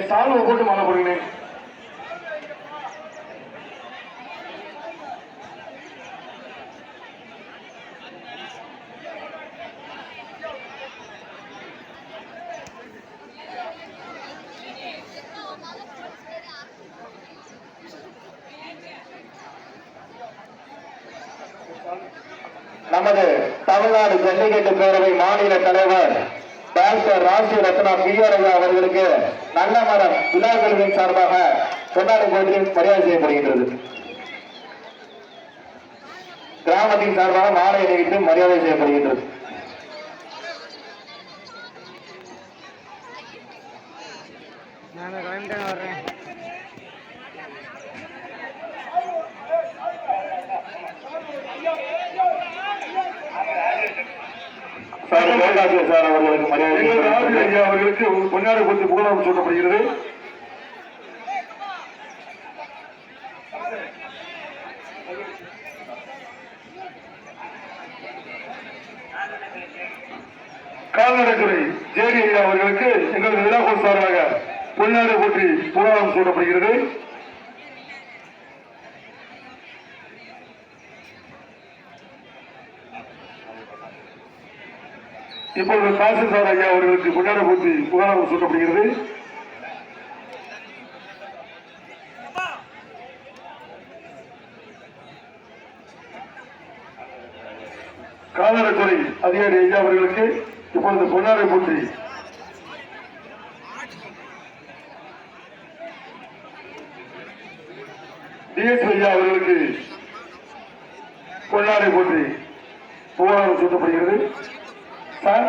சால்வை போட்டு மாலை போடுங்க. நமது தமிழ்நாடு ஜல்லிக்கட்டு பேரவை மாநில தலைவர் டாக்டர் ராசி ரத்னா பிஆர்ஐயா அவர்களுக்கு நல்ல மரம் விழா குழுவின் சார்பாக கொண்டாடி போட்டி மரியாதை செய்யப்படுகின்றது. கிராமத்தின் சார்பாக மாலை அணிவித்து மரியாதை செய்யப்படுகின்றது. சார் அவர்களுக்கு மரியாதை அவர்களுக்கு பொன்னாடை போட்டு புகழாரம் சூட்டப்படுகிறது. கால்நடைத்துறை ஜேடி ஐயா அவர்களுக்கு எங்களது விழாக்குழு சார்பாக பொன்னாடை போற்றி புகழாரம் சூட்டப்படுகிறது. இப்பொழுது தாசில்தார் ஐயா அவர்களுக்கு பொன்னாடை போற்றி புகழாரம் சூட்டப்படுகிறது. கால்நடைத்துறை அதிகாரி ஐயா அவர்களுக்கு இப்பொழுது பொன்னாடை போற்றி டிஎஸ்பி ஐயா அவர்களுக்கு பொன்னாடை போற்றி புகழாரம் சூட்டப்படுகிறது. சார்